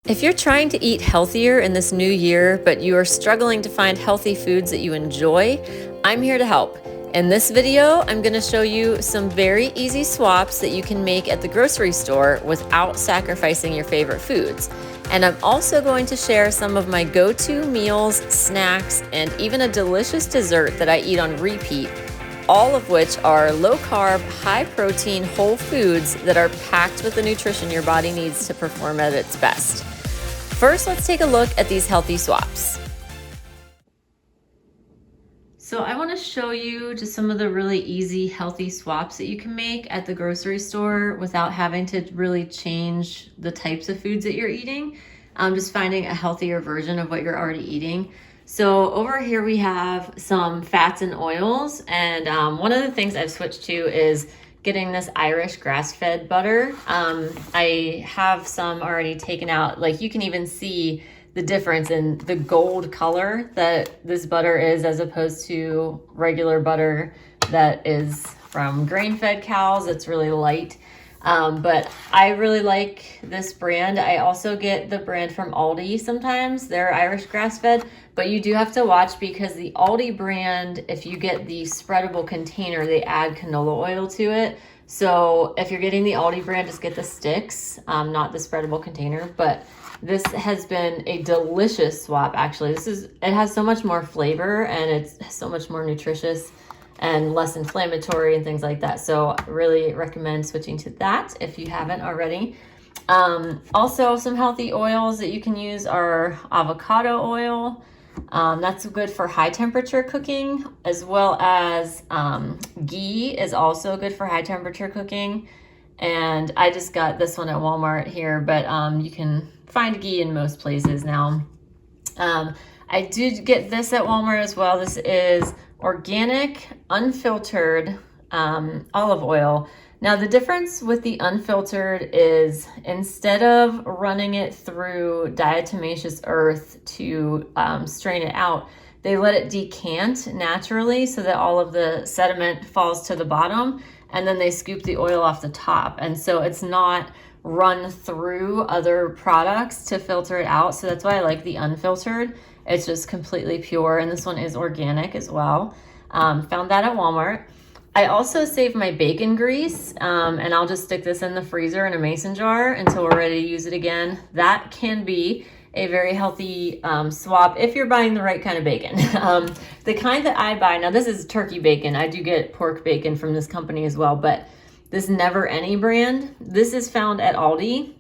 If you're trying to eat healthier in this new year, but you are struggling to find healthy foods that you enjoy, I'm here to help. In this video, I'm going to show you some very easy swaps that you can make at the grocery store without sacrificing your favorite foods. And I'm also going to share some of my go-to meals, snacks, and even a delicious dessert that I eat on repeat, all of which are low-carb, high-protein whole foods that are packed with the nutrition your body needs to perform at its best. First, let's take a look at these healthy swaps. So I want to show you just some of the really easy healthy swaps that you can make at the grocery store without having to really change the types of foods that you're eating. Just finding a healthier version of what you're already eating. So over here we have some fats and oils, and one of the things I've switched to is getting this Irish grass-fed butter. I have some already taken out. Like, you can even see the difference in the gold color that this butter is as opposed to regular butter that is from grain-fed cows. It's really light. But I really like this brand. I also get the brand from Aldi sometimes. They're Irish grass-fed, but you do have to watch because the Aldi brand, if you get the spreadable container, they add canola oil to it. So if you're getting the Aldi brand, just get the sticks, not the spreadable container. But this has been a delicious swap, actually. It has so much more flavor and it's so much more nutritious and less inflammatory and things like that. So I really recommend switching to that if you haven't already. Also, some healthy oils that you can use are avocado oil. That's good for high temperature cooking, as well as ghee is also good for high temperature cooking. And I just got this one at Walmart here, but you can find ghee in most places now. I did get this at Walmart as well. This is organic, unfiltered olive oil. Now, the difference with the unfiltered is instead of running it through diatomaceous earth to strain it out, they let it decant naturally so that all of the sediment falls to the bottom, and then they scoop the oil off the top. And so it's not run through other products to filter it out. So that's why I like the unfiltered. It's just completely pure, and this one is organic as well. Found that at Walmart. I also save my bacon grease, and I'll just stick this in the freezer in a mason jar until we're ready to use it again. That can be a very healthy swap if you're buying the right kind of bacon. The kind that I buy, now this is turkey bacon. I do get pork bacon from this company as well, but this Never Any brand, this is found at Aldi.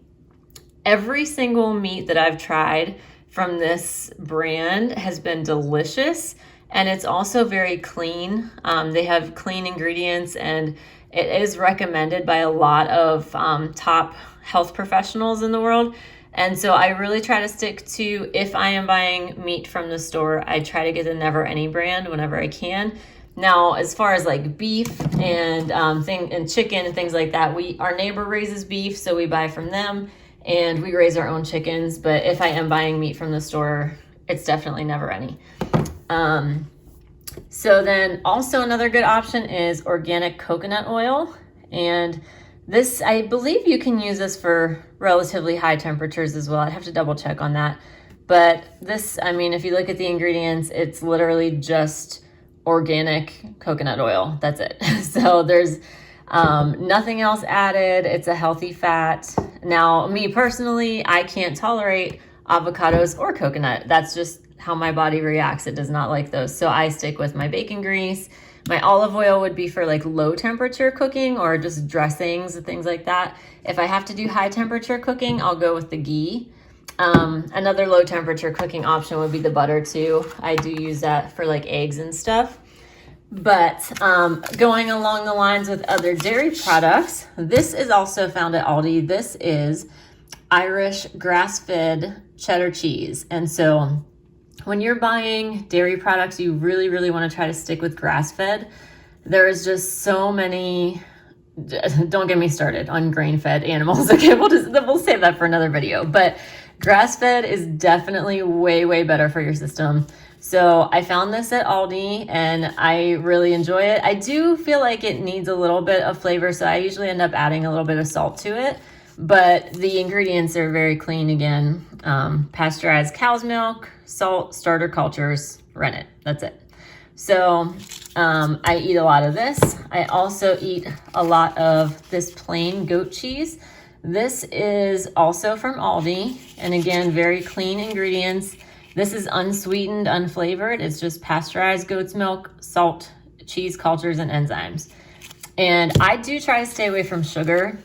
Every single meat that I've tried from this brand has been delicious, and it's also very clean. They have clean ingredients, and it is recommended by a lot of top health professionals in the world. And so I really try to stick to, if I am buying meat from the store, I try to get the Never Any brand whenever I can. Now, as far as like beef and chicken and things like that, our neighbor raises beef, so we buy from them, and we raise our own chickens. But if I am buying meat from the store, it's definitely Never Any. So then also another good option is organic coconut oil. And this, I believe you can use this for relatively high temperatures as well. I'd have to double check on that. But this, I mean, if you look at the ingredients, it's literally just organic coconut oil. That's it. So there's nothing else added. It's a healthy fat. Now, me personally, I can't tolerate avocados or coconut. That's just how my body reacts. It does not like those. So I stick with my bacon grease. My olive oil would be for like low temperature cooking or just dressings and things like that. If I have to do high temperature cooking, I'll go with the ghee. Another low temperature cooking option would be the butter too. I do use that for like eggs and stuff. But going along the lines with other dairy products, this is also found at Aldi. This is Irish grass-fed cheddar cheese. And so when you're buying dairy products, you really, really want to try to stick with grass-fed. There's just so many, don't get me started on grain-fed animals. Okay, we'll save that for another video. But grass-fed is definitely way, way better for your system. So I found this at Aldi and I really enjoy it. I do feel like it needs a little bit of flavor, so I usually end up adding a little bit of salt to it. But the ingredients are very clean again. pasteurized cow's milk, salt, starter cultures, rennet. That's it. So I eat a lot of this. I also eat a lot of this plain goat cheese. This is also from Aldi, and again, very clean ingredients. This is unsweetened, unflavored. It's just pasteurized goat's milk, salt, cheese cultures, and enzymes. And I do try to stay away from sugar.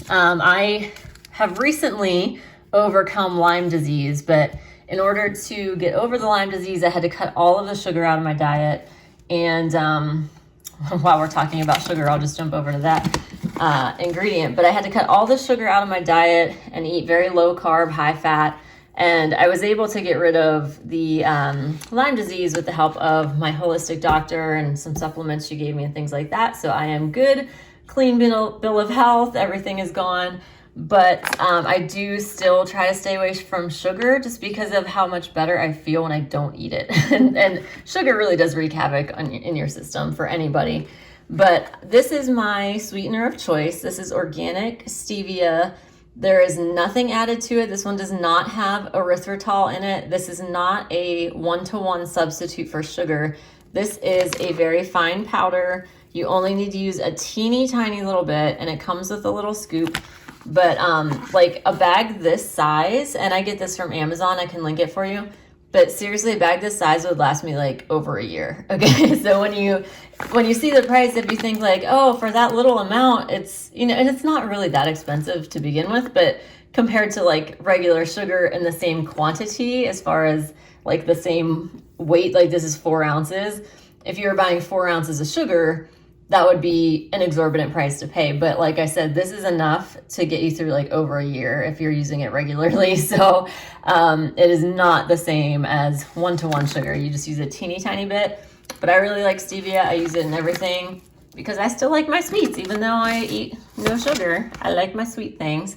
I have recently overcome Lyme disease, but in order to get over the Lyme disease, I had to cut all of the sugar out of my diet. And while we're talking about sugar, I'll just jump over to that ingredient. But I had to cut all the sugar out of my diet and eat very low carb, high fat. And I was able to get rid of the Lyme disease with the help of my holistic doctor and some supplements she gave me and things like that. So I am good, clean bill of health, everything is gone. But I do still try to stay away from sugar just because of how much better I feel when I don't eat it. and sugar really does wreak havoc in your system for anybody. But this is my sweetener of choice. This is organic stevia. There is nothing added to it. This one does not have erythritol in it. This is not a one-to-one substitute for sugar. This is a very fine powder. You only need to use a teeny tiny little bit, and it comes with a little scoop. But like a bag this size, and I get this from Amazon, I can link it for you. But seriously, a bag this size would last me like over a year. Okay, so when you see the price, if you think like, oh, for that little amount, it's, you know, and it's not really that expensive to begin with, but compared to like regular sugar in the same quantity, as far as like the same weight, like this is 4 ounces. If you were buying 4 ounces of sugar, that would be an exorbitant price to pay. But like I said, this is enough to get you through like over a year if you're using it regularly. So it is not the same as one-to-one sugar. You just use a teeny tiny bit. But I really like stevia. I use it in everything because I still like my sweets. Even though I eat no sugar, I like my sweet things.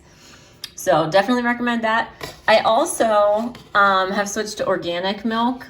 So definitely recommend that. I also have switched to organic milk.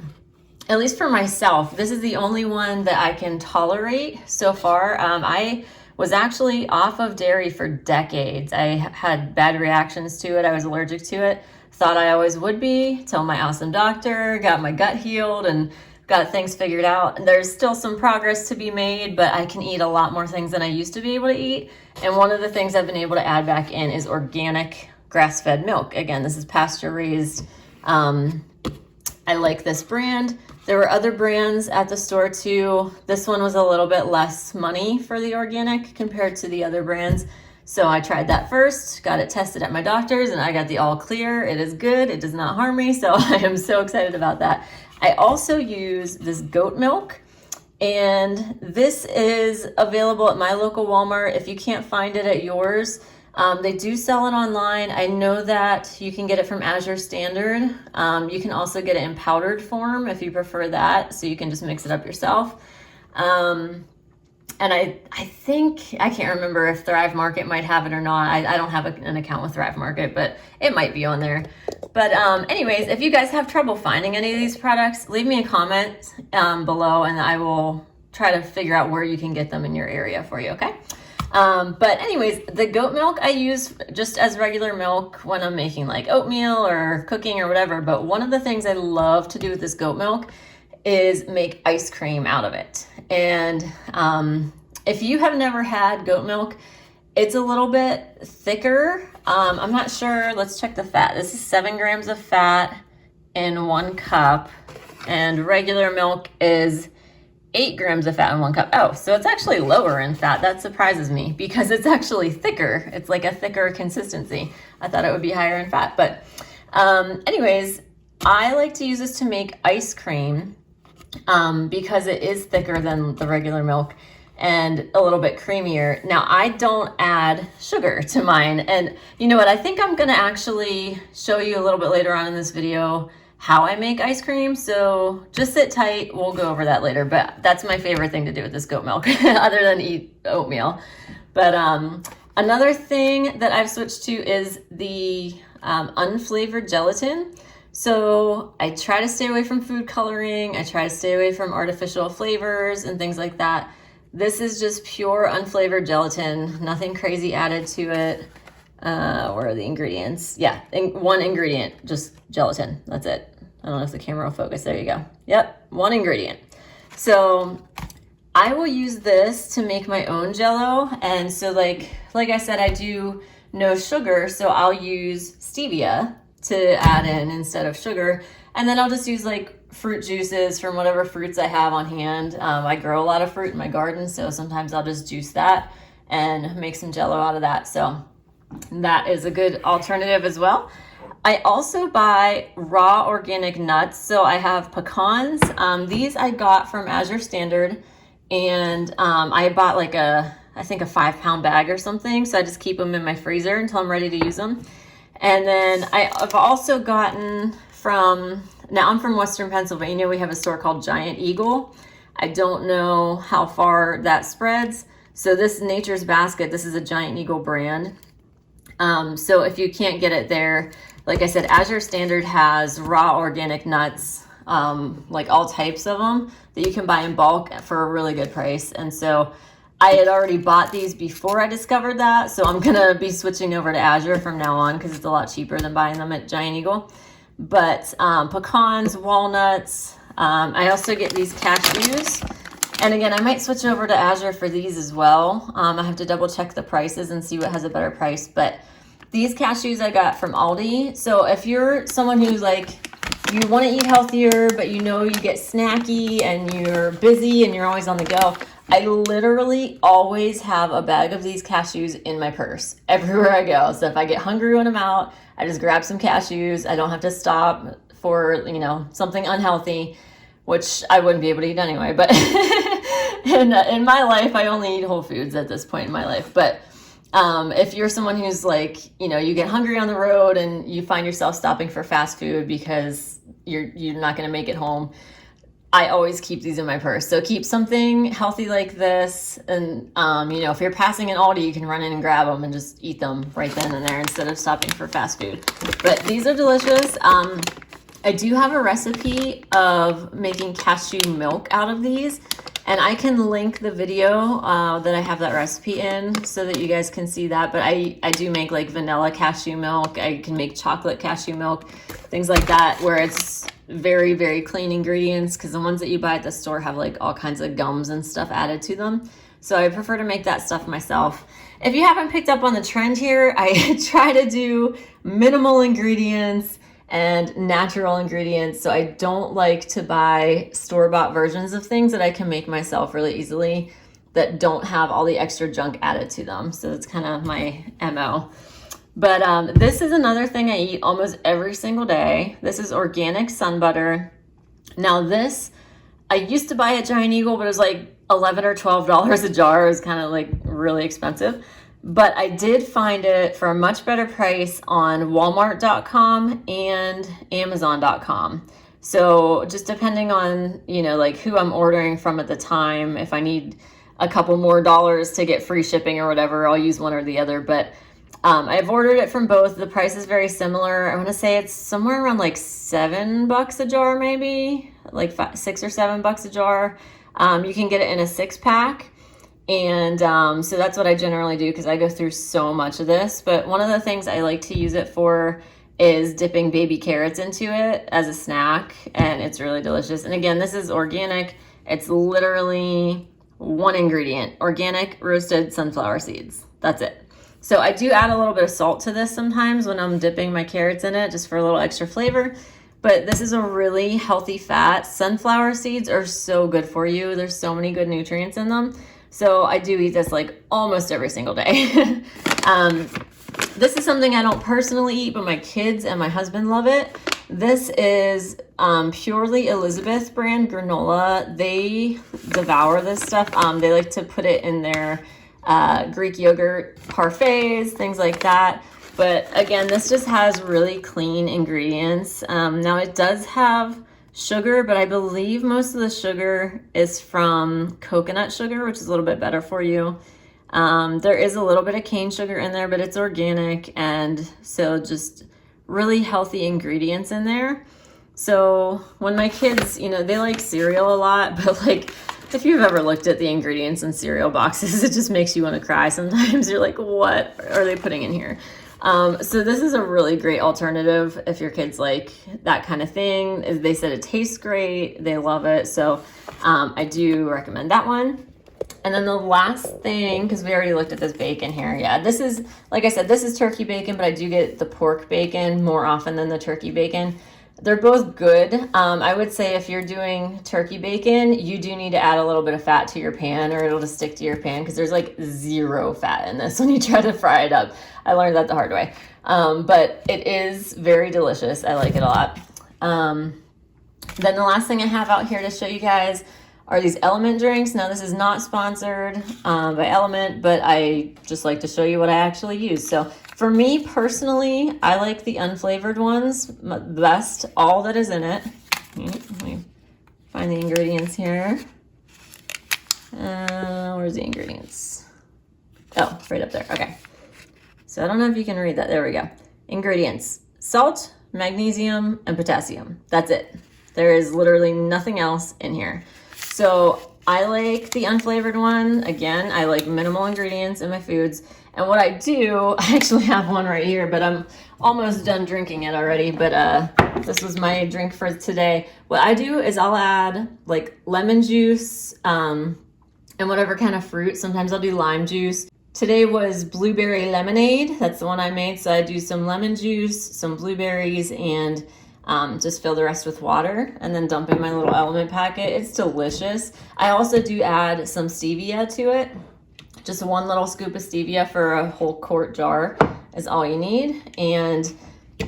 At least for myself, this is the only one that I can tolerate so far. I was actually off of dairy for decades. I had bad reactions to it. I was allergic to it. Thought I always would be, till my awesome doctor, got my gut healed and got things figured out. And there's still some progress to be made, but I can eat a lot more things than I used to be able to eat. And one of the things I've been able to add back in is organic grass-fed milk. Again, this is pasture raised. I like this brand. There were other brands at the store too. This one was a little bit less money for the organic compared to the other brands. So I tried that first, got it tested at my doctor's, and I got the all clear. It is good, it does not harm me, so I am so excited about that. I also use this goat milk, and this is available at my local Walmart. If you can't find it at yours, they do sell it online. I know that you can get it from Azure Standard. You can also get it in powdered form if you prefer that, so you can just mix it up yourself. And I think, I can't remember if Thrive Market might have it or not. I don't have an account with Thrive Market, but it might be on there. But anyways, if you guys have trouble finding any of these products, leave me a comment below, and I will try to figure out where you can get them in your area for you, okay? But anyways, the goat milk I use just as regular milk when I'm making like oatmeal or cooking or whatever. But one of the things I love to do with this goat milk is make ice cream out of it. And if you have never had goat milk, it's a little bit thicker. I'm not sure. Let's check the fat. This is 7 grams of fat in 1 cup, and regular milk is 8 grams of fat in 1 cup. Oh, so it's actually lower in fat. That surprises me because it's actually thicker. It's like a thicker consistency. I thought it would be higher in fat. But anyways, I like to use this to make ice cream because it is thicker than the regular milk and a little bit creamier. Now, I don't add sugar to mine. And you know what? I think I'm going to actually show you a little bit later on in this video how I make ice cream. So just sit tight. We'll go over that later. But that's my favorite thing to do with this goat milk other than eat oatmeal. But another thing that I've switched to is the unflavored gelatin. So I try to stay away from food coloring. I try to stay away from artificial flavors and things like that. This is just pure unflavored gelatin, nothing crazy added to it. Where are the ingredients? Yeah, one ingredient, just gelatin. That's it. I don't know if the camera will focus. There you go. Yep, one ingredient. So I will use this to make my own Jell-O. And so like I said, I do no sugar, so I'll use stevia to add in instead of sugar. And then I'll just use like fruit juices from whatever fruits I have on hand. I grow a lot of fruit in my garden, so sometimes I'll just juice that and make some Jell-O out of that. So that is a good alternative as well. I also buy raw organic nuts. So I have pecans. These I got from Azure Standard, and I bought like I think a 5-pound bag or something. So I just keep them in my freezer until I'm ready to use them. And then I've also gotten now I'm from Western Pennsylvania. We have a store called Giant Eagle. I don't know how far that spreads. So this Nature's Basket, this is a Giant Eagle brand. So if you can't get it there, like I said, Azure Standard has raw organic nuts, like all types of them that you can buy in bulk for a really good price. And so I had already bought these before I discovered that. So I'm going to be switching over to Azure from now on because it's a lot cheaper than buying them at Giant Eagle. But pecans, walnuts, I also get these cashews. And again, I might switch over to Azure for these as well. I have to double check the prices and see what has a better price. But these cashews I got from Aldi. So if you're someone who's like, you want to eat healthier, but you know you get snacky and you're busy and you're always on the go, I literally always have a bag of these cashews in my purse everywhere I go. So if I get hungry when I'm out, I just grab some cashews. I don't have to stop for, something unhealthy, which I wouldn't be able to eat anyway. But in my life, I only eat whole foods at this point in my life. But if you're someone who's like, you get hungry on the road and you find yourself stopping for fast food because you're not going to make it home, I always keep these in my purse. So keep something healthy like this. And, if you're passing an Aldi, you can run in and grab them and just eat them right then and there instead of stopping for fast food. But these are delicious. I do have a recipe of making cashew milk out of these, and I can link the video that I have that recipe in so that you guys can see that. But I do make like vanilla cashew milk. I can make chocolate cashew milk, things like that, where it's very, very clean ingredients, because the ones that you buy at the store have like all kinds of gums and stuff added to them. So I prefer to make that stuff myself. If you haven't picked up on the trend here, I try to do minimal ingredients and natural ingredients. So I don't like to buy store-bought versions of things that I can make myself really easily that don't have all the extra junk added to them. So that's kind of my MO. But this is another thing I eat almost every single day. This is organic sun butter. Now this, I used to buy at Giant Eagle, but it was like $11 or $12 a jar. It was kind of like really expensive. But I did find it for a much better price on Walmart.com and Amazon.com. So just depending on, like who I'm ordering from at the time, if I need a couple more dollars to get free shipping or whatever, I'll use one or the other. But I've ordered it from both. The price is very similar. I want to say it's somewhere around like $7 a jar, maybe like $6 or $7 a jar. You can get it in a 6-pack. And so that's what I generally do because I go through so much of this. But one of the things I like to use it for is dipping baby carrots into it as a snack. And it's really delicious. And again, this is organic. It's literally one ingredient, organic roasted sunflower seeds. That's it. So I do add a little bit of salt to this sometimes when I'm dipping my carrots in it, just for a little extra flavor. But this is a really healthy fat. Sunflower seeds are so good for you. There's so many good nutrients in them. So I do eat this like almost every single day. This is something I don't personally eat, but my kids and my husband love it. This is purely Elizabeth brand granola. They devour this stuff. They like to put it in their Greek yogurt parfaits, things like that. But again, this just has really clean ingredients. Now it does have sugar, but I believe most of the sugar is from coconut sugar, which is a little bit better for you. There is a little bit of cane sugar in there, but it's organic, and so just really healthy ingredients in there. So when my kids, they like cereal a lot, but like if you've ever looked at the ingredients in cereal boxes, it just makes you want to cry sometimes. You're like, what are they putting in here? So this is a really great alternative if your kids like that kind of thing. They said it tastes great. They love it. So I do recommend that one. And then the last thing, because we already looked at this bacon here. Yeah, this is, like I said, this is turkey bacon, but I do get the pork bacon more often than the turkey bacon. They're both good. I would say if you're doing turkey bacon, you do need to add a little bit of fat to your pan or it'll just stick to your pan because there's like zero fat in this when you try to fry it up. I learned that the hard way. But it is very delicious. I like it a lot. Then the last thing I have out here to show you guys are these Element drinks. Now this is not sponsored by Element, but I just like to show you what I actually use. So for me personally, I like the unflavored ones the best, all that is in it. Let me find the ingredients here. Where's the ingredients? Oh, right up there, okay. So I don't know if you can read that, there we go. Ingredients, salt, magnesium, and potassium. That's it. There is literally nothing else in here. So I like the unflavored one. Again, I like minimal ingredients in my foods. And what I do, I actually have one right here, but I'm almost done drinking it already. But this was my drink for today. What I do is I'll add like lemon juice and whatever kind of fruit. Sometimes I'll do lime juice. Today was blueberry lemonade. That's the one I made. So I do some lemon juice, some blueberries, and just fill the rest with water and then dump in my little Element packet. It's delicious. I also do add some stevia to it. Just one little scoop of stevia for a whole quart jar is all you need. And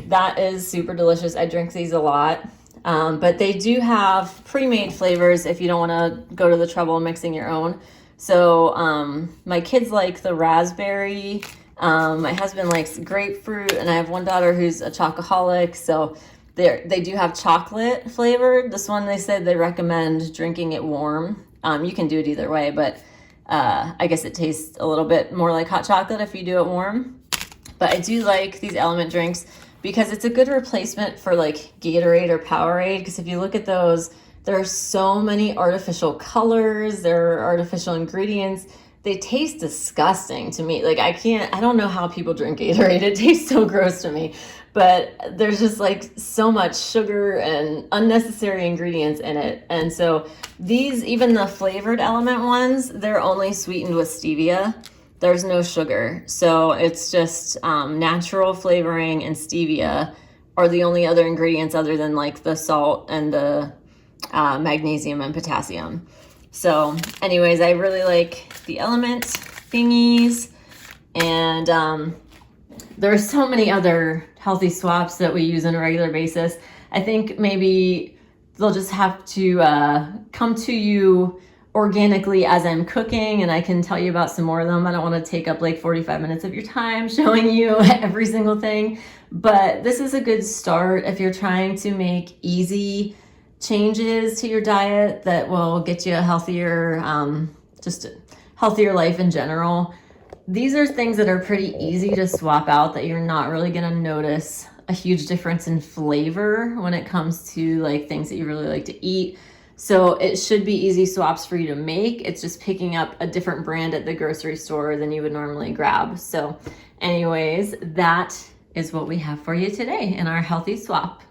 that is super delicious. I drink these a lot. But they do have pre-made flavors if you don't want to go to the trouble of mixing your own. So my kids like the raspberry. My husband likes grapefruit, and I have one daughter who's a chocoholic. So they do have chocolate flavored. This one, they said they recommend drinking it warm. You can do it either way, but I guess it tastes a little bit more like hot chocolate if you do it warm. But I do like these Element drinks because it's a good replacement for like Gatorade or Powerade. Because if you look at those, there are so many artificial colors, there are artificial ingredients. They taste disgusting to me. Like I don't know how people drink Gatorade. It tastes so gross to me. But there's just like so much sugar and unnecessary ingredients in it. And so these, even the flavored Element ones, they're only sweetened with stevia. There's no sugar. So it's just natural flavoring, and stevia are the only other ingredients other than like the salt and the magnesium and potassium. So anyways, I really like the Element thingies. And there are so many other healthy swaps that we use on a regular basis. I think maybe they'll just have to come to you organically as I'm cooking, and I can tell you about some more of them. I don't want to take up like 45 minutes of your time showing you every single thing, but this is a good start if you're trying to make easy changes to your diet that will get you a healthier, just a healthier life in general. These are things that are pretty easy to swap out that you're not really going to notice a huge difference in flavor when it comes to like things that you really like to eat. So it should be easy swaps for you to make. It's just picking up a different brand at the grocery store than you would normally grab. So anyways, that is what we have for you today in our healthy swap.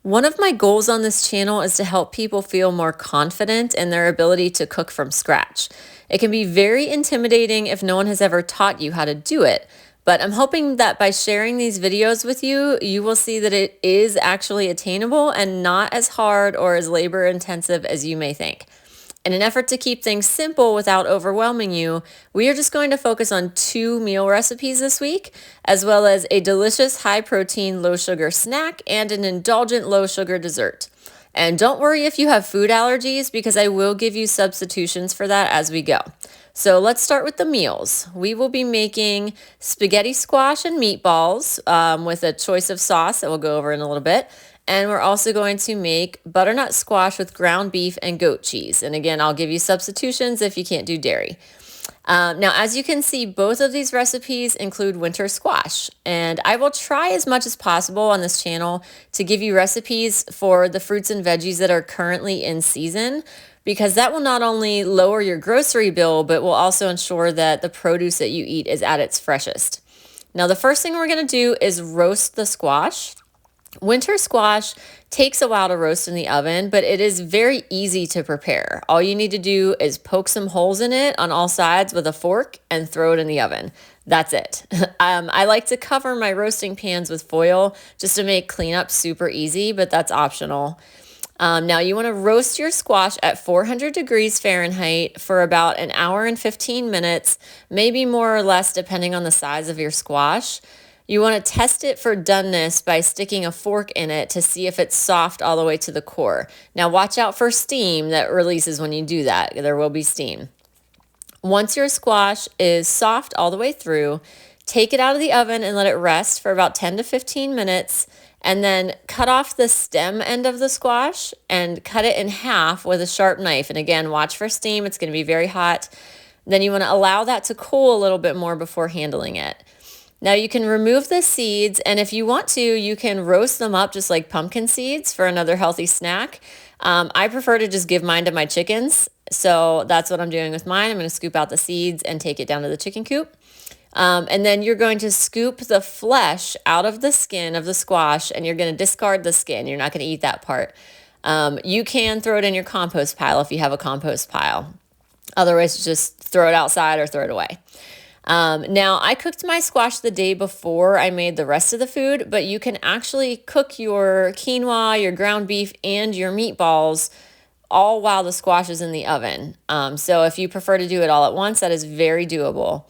One of my goals on this channel is to help people feel more confident in their ability to cook from scratch. It can be very intimidating if no one has ever taught you how to do it, but I'm hoping that by sharing these videos with you, you will see that it is actually attainable and not as hard or as labor intensive as you may think. In an effort to keep things simple without overwhelming you, we are just going to focus on 2 meal recipes this week, as well as a delicious high-protein, low-sugar snack and an indulgent low-sugar dessert. And don't worry if you have food allergies, because I will give you substitutions for that as we go. So let's start with the meals. We will be making spaghetti squash and meatballs with a choice of sauce that we'll go over in a little bit. And we're also going to make butternut squash with ground beef and goat cheese. And again, I'll give you substitutions if you can't do dairy. Now, as you can see, both of these recipes include winter squash. And I will try as much as possible on this channel to give you recipes for the fruits and veggies that are currently in season, because that will not only lower your grocery bill, but will also ensure that the produce that you eat is at its freshest. Now, the first thing we're going to do is roast the squash. Winter squash takes a while to roast in the oven, but it is very easy to prepare. All you need to do is poke some holes in it on all sides with a fork and throw it in the oven. That's it. I like to cover my roasting pans with foil just to make cleanup super easy, but that's optional. Now you want to roast your squash at 400 degrees Fahrenheit for about an hour and 15 minutes, maybe more or less depending on the size of your squash. You want to test it for doneness by sticking a fork in it to see if it's soft all the way to the core. Now watch out for steam that releases when you do that. There will be steam. Once your squash is soft all the way through, take it out of the oven and let it rest for about 10 to 15 minutes, and then cut off the stem end of the squash and cut it in half with a sharp knife. And again, watch for steam. It's going to be very hot. Then you want to allow that to cool a little bit more before handling it. Now you can remove the seeds, and if you want to, you can roast them up just like pumpkin seeds for another healthy snack. I prefer to just give mine to my chickens, so that's what I'm doing with mine. I'm going to scoop out the seeds and take it down to the chicken coop. And then you're going to scoop the flesh out of the skin of the squash, and you're going to discard the skin. You're not going to eat that part. You can throw it in your compost pile if you have a compost pile. Otherwise, just throw it outside or throw it away. Now, I cooked my squash the day before I made the rest of the food, but you can actually cook your quinoa, your ground beef, and your meatballs all while the squash is in the oven. So if you prefer to do it all at once, that is very doable.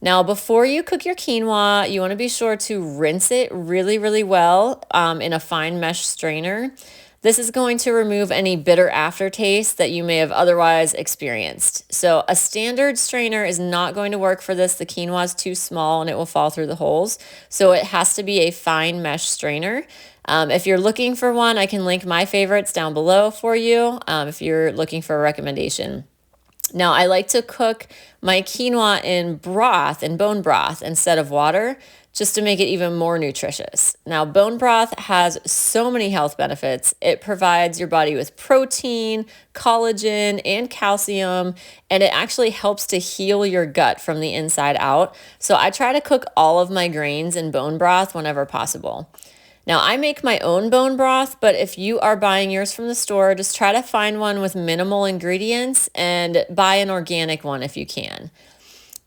Now, before you cook your quinoa, you want to be sure to rinse it really, really well in a fine mesh strainer. This is going to remove any bitter aftertaste that you may have otherwise experienced. So a standard strainer is not going to work for this. The quinoa is too small and it will fall through the holes. So it has to be a fine mesh strainer. If you're looking for one, I can link my favorites down below for you if you're looking for a recommendation. Now, I like to cook my quinoa in broth, in bone broth, instead of water, just to make it even more nutritious. Now, bone broth has so many health benefits. It provides your body with protein, collagen, and calcium, and it actually helps to heal your gut from the inside out. So I try to cook all of my grains in bone broth whenever possible. Now, I make my own bone broth, but if you are buying yours from the store, just try to find one with minimal ingredients and buy an organic one if you can.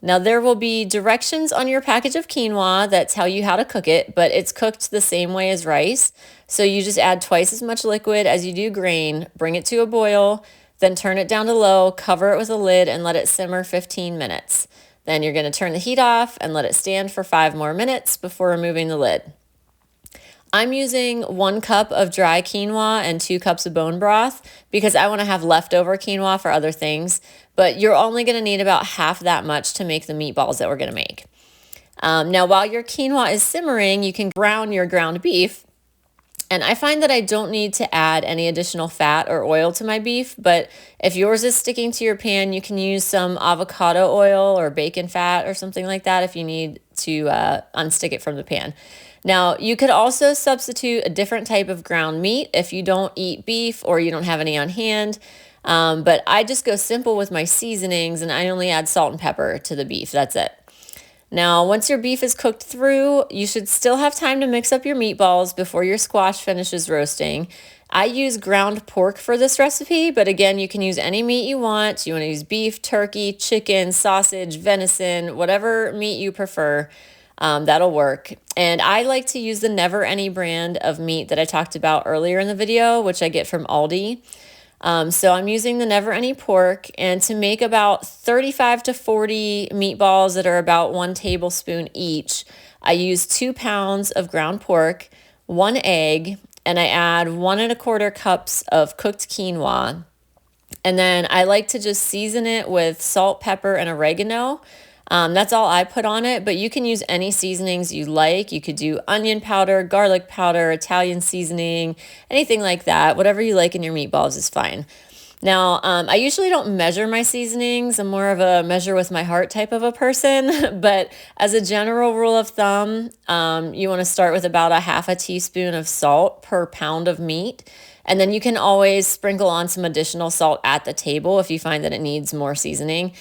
Now, there will be directions on your package of quinoa that tell you how to cook it, but it's cooked the same way as rice. So you just add twice as much liquid as you do grain, bring it to a boil, then turn it down to low, cover it with a lid, and let it simmer 15 minutes. Then you're going to turn the heat off and let it stand for 5 more minutes before removing the lid. I'm using 1 cup of dry quinoa and 2 cups of bone broth because I want to have leftover quinoa for other things, but you're only going to need about half that much to make the meatballs that we're going to make. Now, while your quinoa is simmering, you can brown your ground beef, and I find that I don't need to add any additional fat or oil to my beef, but if yours is sticking to your pan, you can use some avocado oil or bacon fat or something like that if you need to unstick it from the pan. Now, you could also substitute a different type of ground meat if you don't eat beef or you don't have any on hand. But I just go simple with my seasonings and I only add salt and pepper to the beef. That's it. Now, once your beef is cooked through, you should still have time to mix up your meatballs before your squash finishes roasting. I use ground pork for this recipe, but again, you can use any meat you want. You want to use beef, turkey, chicken, sausage, venison, whatever meat you prefer. That'll work. And I like to use the Never Any brand of meat that I talked about earlier in the video, which I get from Aldi. So I'm using the Never Any pork, and to make about 35 to 40 meatballs that are about 1 tablespoon each, I use 2 pounds of ground pork, 1 egg, and I add 1 1/4 cups of cooked quinoa. And then I like to just season it with salt, pepper, and oregano. That's all I put on it, but you can use any seasonings you like. You could do onion powder, garlic powder, Italian seasoning, anything like that. Whatever you like in your meatballs is fine. Now, I usually don't measure my seasonings. I'm more of a measure with my heart type of a person, but as a general rule of thumb, you want to start with about a 1/2 teaspoon of salt per pound of meat. And then you can always sprinkle on some additional salt at the table if you find that it needs more seasoning.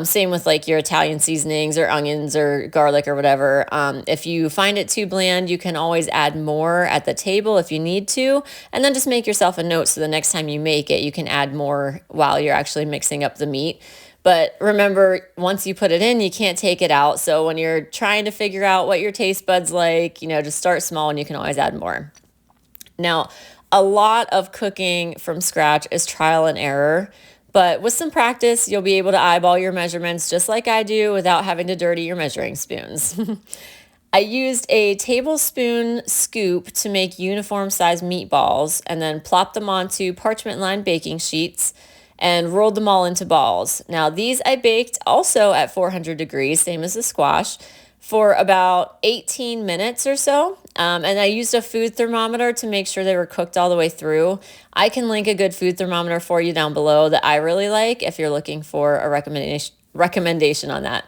Same with like your Italian seasonings or onions or garlic or whatever. If you find it too bland, you can always add more at the table if you need to. And then just make yourself a note so the next time you make it, you can add more while you're actually mixing up the meat. But remember, once you put it in, you can't take it out. So when you're trying to figure out what your taste buds like, just start small and you can always add more. Now, a lot of cooking from scratch is trial and error, but with some practice, you'll be able to eyeball your measurements just like I do without having to dirty your measuring spoons. I used a tablespoon scoop to make uniform size meatballs and then plopped them onto parchment lined baking sheets and rolled them all into balls. Now these I baked also at 400 degrees, same as the squash, for about 18 minutes or so. And I used a food thermometer to make sure they were cooked all the way through. I can link a good food thermometer for you down below that I really like if you're looking for a recommendation on that.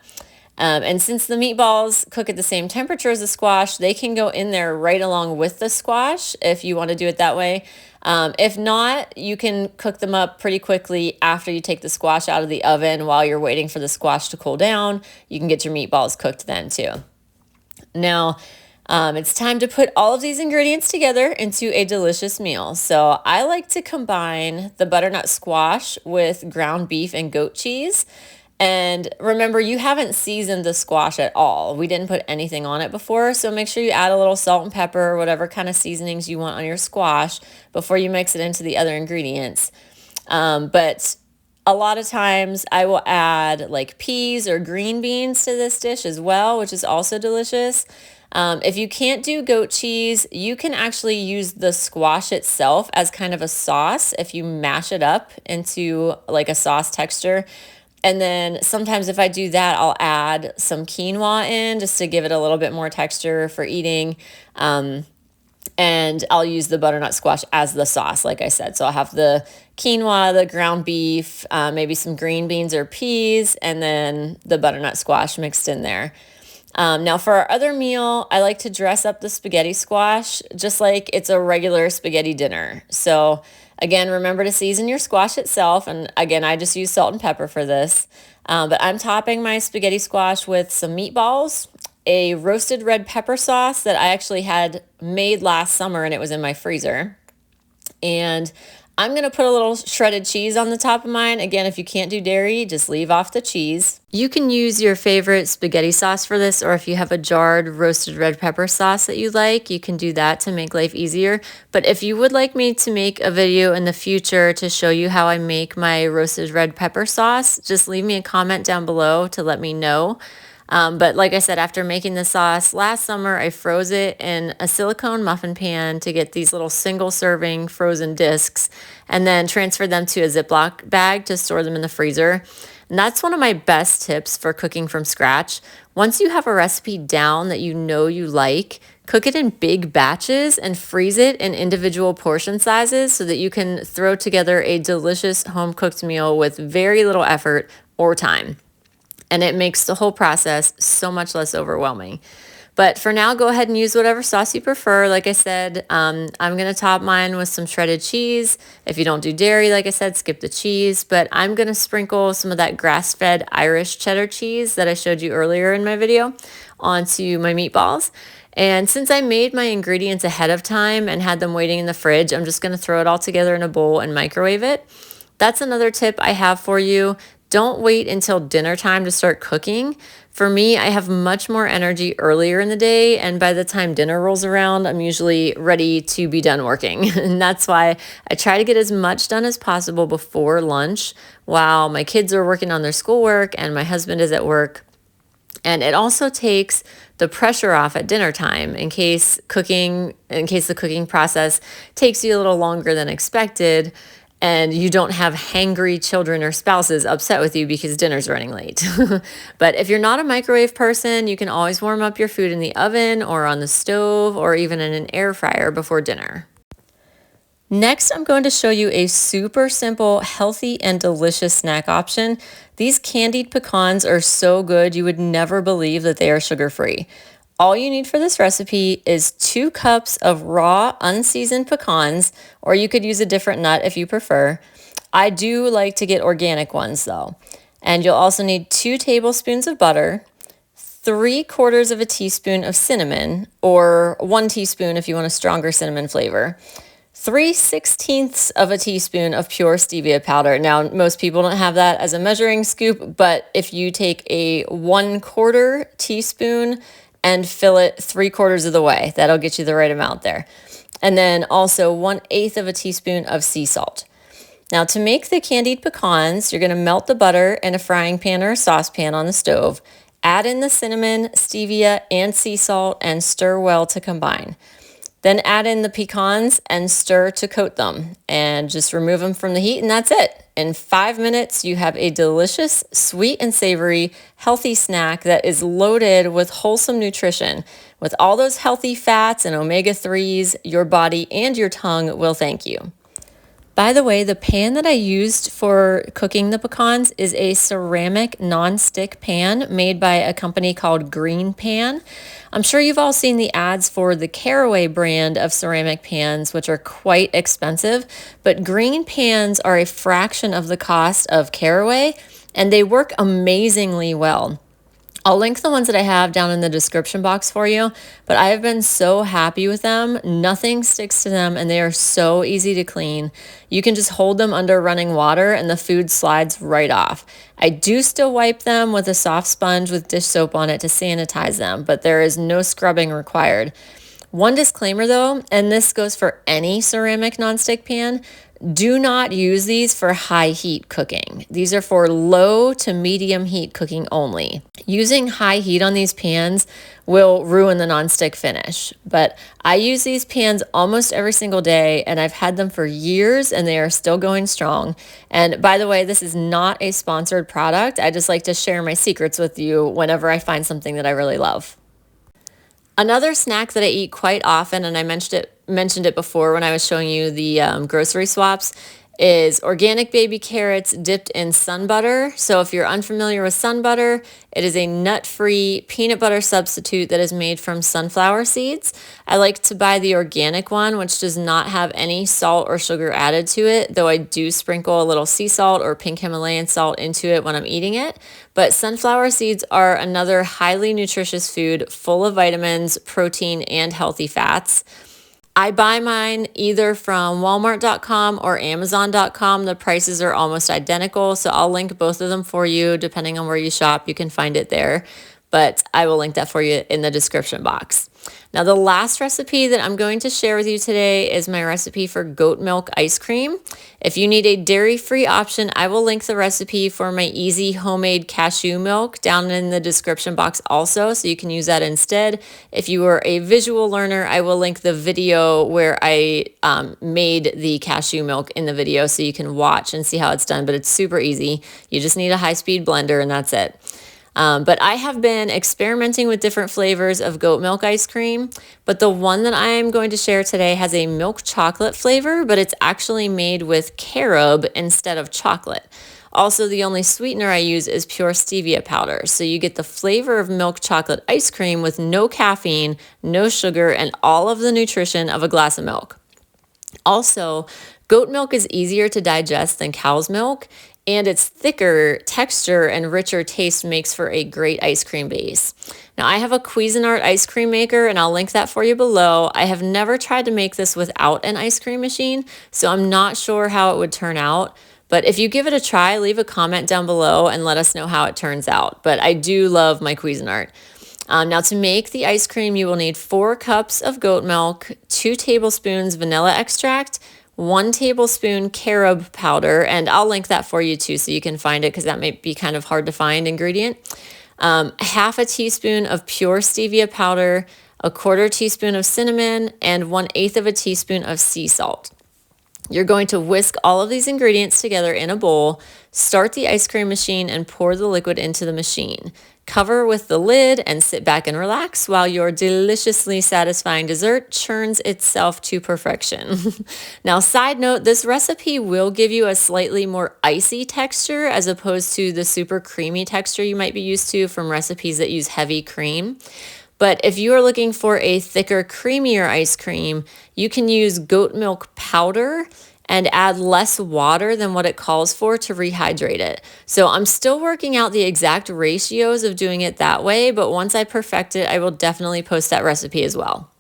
And since the meatballs cook at the same temperature as the squash, they can go in there right along with the squash if you want to do it that way. If not, you can cook them up pretty quickly after you take the squash out of the oven while you're waiting for the squash to cool down. You can get your meatballs cooked then too. Now, it's time to put all of these ingredients together into a delicious meal. So I like to combine the butternut squash with ground beef and goat cheese. And remember, you haven't seasoned the squash at all. We didn't put anything on it before, so make sure you add a little salt and pepper or whatever kind of seasonings you want on your squash before you mix it into the other ingredients. But a lot of times I will add like peas or green beans to this dish as well, which is also delicious. If you can't do goat cheese, you can actually use the squash itself as kind of a sauce if you mash it up into like a sauce texture. And then sometimes if I do that, I'll add some quinoa in just to give it a little bit more texture for eating. And I'll use the butternut squash as the sauce, like I said. So I'll have the quinoa, the ground beef, maybe some green beans or peas, and then the butternut squash mixed in there. Now for our other meal, I like to dress up the spaghetti squash just like it's a regular spaghetti dinner. So again, remember to season your squash itself. And again, I just use salt and pepper for this. But I'm topping my spaghetti squash with some meatballs, a roasted red pepper sauce that I actually had made last summer and it was in my freezer. And I'm going to put a little shredded cheese on the top of mine. Again, if you can't do dairy, just leave off the cheese. You can use your favorite spaghetti sauce for this, or if you have a jarred roasted red pepper sauce that you like, you can do that to make life easier. But if you would like me to make a video in the future to show you how I make my roasted red pepper sauce, just leave me a comment down below to let me know. But like I said, after making the sauce last summer, I froze it in a silicone muffin pan to get these little single serving frozen discs and then transferred them to a Ziploc bag to store them in the freezer. And that's one of my best tips for cooking from scratch. Once you have a recipe down that you know you like, cook it in big batches and freeze it in individual portion sizes so that you can throw together a delicious home-cooked meal with very little effort or time. And it makes the whole process so much less overwhelming. But for now, go ahead and use whatever sauce you prefer. Like I said, I'm going to top mine with some shredded cheese. If you don't do dairy, like I said, skip the cheese. But I'm going to sprinkle some of that grass-fed Irish cheddar cheese that I showed you earlier in my video onto my meatballs. And since I made my ingredients ahead of time and had them waiting in the fridge, I'm just going to throw it all together in a bowl and microwave it. That's another tip I have for you. Don't wait until dinner time to start cooking. For me, I have much more energy earlier in the day, and by the time dinner rolls around, I'm usually ready to be done working. And that's why I try to get as much done as possible before lunch while my kids are working on their schoolwork and my husband is at work. And it also takes the pressure off at dinner time in case the cooking process takes you a little longer than expected and you don't have hangry children or spouses upset with you because dinner's running late. But if you're not a microwave person, you can always warm up your food in the oven or on the stove or even in an air fryer before dinner. Next, I'm going to show you a super simple, healthy, and delicious snack option. These candied pecans are so good, you would never believe that they are sugar-free. All you need for this recipe is 2 cups of raw, unseasoned pecans, or you could use a different nut if you prefer. I do like to get organic ones though. And you'll also need 2 tablespoons of butter, 3/4 of a teaspoon of cinnamon, or 1 teaspoon if you want a stronger cinnamon flavor, 3/16 of a teaspoon of pure stevia powder. Now, most people don't have that as a measuring scoop, but if you take a 1/4 teaspoon and fill it 3/4 of the way, that'll get you the right amount there. And then also 1/8 of a teaspoon of sea salt. Now, to make the candied pecans, you're going to melt the butter in a frying pan or a saucepan on the stove. Add in the cinnamon, stevia, and sea salt and stir well to combine. Then add in the pecans and stir to coat them and just remove them from the heat, and that's it. In 5 minutes, you have a delicious, sweet and savory, healthy snack that is loaded with wholesome nutrition. With all those healthy fats and omega-3s, your body and your tongue will thank you. By the way, the pan that I used for cooking the pecans is a ceramic non-stick pan made by a company called Green Pan. I'm sure you've all seen the ads for the Caraway brand of ceramic pans, which are quite expensive, but Green Pans are a fraction of the cost of Caraway, and they work amazingly well. I'll link the ones that I have down in the description box for you, but I have been so happy with them. Nothing sticks to them and they are so easy to clean. You can just hold them under running water and the food slides right off. I do still wipe them with a soft sponge with dish soap on it to sanitize them, but there is no scrubbing required. One disclaimer though, and this goes for any ceramic nonstick pan, do not use these for high heat cooking. These are for low to medium heat cooking only. Using high heat on these pans will ruin the nonstick finish, but I use these pans almost every single day and I've had them for years and they are still going strong. And by the way, this is not a sponsored product. I just like to share my secrets with you whenever I find something that I really love. Another snack that I eat quite often, and I mentioned it before when I was showing you the grocery swaps, is organic baby carrots dipped in sun butter. So if you're unfamiliar with sun butter, it is a nut-free peanut butter substitute that is made from sunflower seeds. I like to buy the organic one, which does not have any salt or sugar added to it, though I do sprinkle a little sea salt or pink Himalayan salt into it when I'm eating it. But sunflower seeds are another highly nutritious food full of vitamins, protein, and healthy fats. I buy mine either from Walmart.com or Amazon.com. The prices are almost identical, so I'll link both of them for you. Depending on where you shop, you can find it there, but I will link that for you in the description box. Now, the last recipe that I'm going to share with you today is my recipe for goat milk ice cream. If you need a dairy-free option, I will link the recipe for my easy homemade cashew milk down in the description box also, so you can use that instead. If you are a visual learner, I will link the video where I made the cashew milk in the video so you can watch and see how it's done, but it's super easy. You just need a high-speed blender and that's it. But I have been experimenting with different flavors of goat milk ice cream, but the one that I am going to share today has a milk chocolate flavor, but it's actually made with carob instead of chocolate. Also, the only sweetener I use is pure stevia powder, so you get the flavor of milk chocolate ice cream with no caffeine, no sugar, and all of the nutrition of a glass of milk. Also, goat milk is easier to digest than cow's milk, and its thicker texture and richer taste makes for a great ice cream base. Now, I have a Cuisinart ice cream maker, and I'll link that for you below. I have never tried to make this without an ice cream machine, so I'm not sure how it would turn out. But if you give it a try, leave a comment down below and let us know how it turns out. But I do love my Cuisinart. Now, to make the ice cream, you will need 4 cups of goat milk, 2 tablespoons vanilla extract, 1 tablespoon carob powder, and I'll link that for you too so you can find it because that might be kind of hard to find ingredient. Half a teaspoon of pure stevia powder, 1/4 teaspoon of cinnamon, and 1/8 of a teaspoon of sea salt. You're going to whisk all of these ingredients together in a bowl, start the ice cream machine, and pour the liquid into the machine. Cover with the lid and sit back and relax while your deliciously satisfying dessert churns itself to perfection. Now, side note, this recipe will give you a slightly more icy texture as opposed to the super creamy texture you might be used to from recipes that use heavy cream. But if you are looking for a thicker, creamier ice cream, you can use goat milk powder and add less water than what it calls for to rehydrate it. So I'm still working out the exact ratios of doing it that way, but once I perfect it, I will definitely post that recipe as well.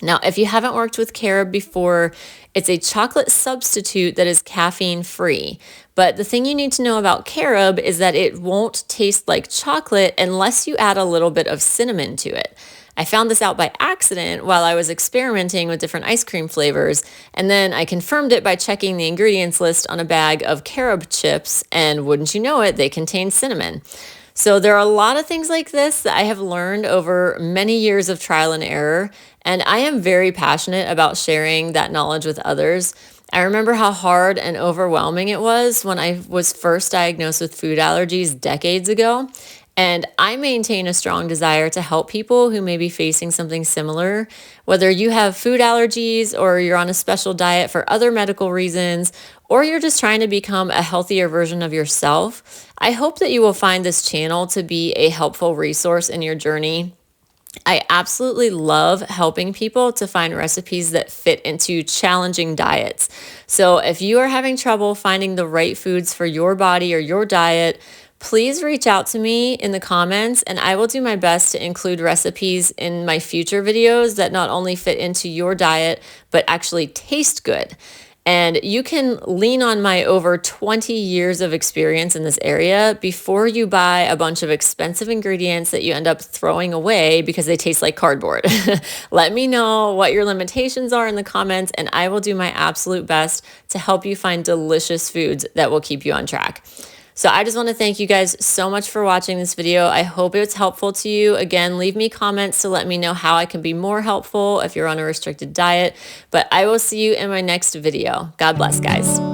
Now, if you haven't worked with carob before, it's a chocolate substitute that is caffeine free. But the thing you need to know about carob is that it won't taste like chocolate unless you add a little bit of cinnamon to it. I found this out by accident while I was experimenting with different ice cream flavors, and then I confirmed it by checking the ingredients list on a bag of carob chips, and wouldn't you know it, they contain cinnamon. So there are a lot of things like this that I have learned over many years of trial and error, and I am very passionate about sharing that knowledge with others. I remember how hard and overwhelming it was when I was first diagnosed with food allergies decades ago. And I maintain a strong desire to help people who may be facing something similar, whether you have food allergies or you're on a special diet for other medical reasons, or you're just trying to become a healthier version of yourself. I hope that you will find this channel to be a helpful resource in your journey. I absolutely love helping people to find recipes that fit into challenging diets. So if you are having trouble finding the right foods for your body or your diet, please reach out to me in the comments and I will do my best to include recipes in my future videos that not only fit into your diet, but actually taste good. And you can lean on my over 20 years of experience in this area before you buy a bunch of expensive ingredients that you end up throwing away because they taste like cardboard. Let me know what your limitations are in the comments, and I will do my absolute best to help you find delicious foods that will keep you on track. So I just want to thank you guys so much for watching this video. I hope it's helpful to you. Again, leave me comments to let me know how I can be more helpful if you're on a restricted diet. But I will see you in my next video. God bless, guys.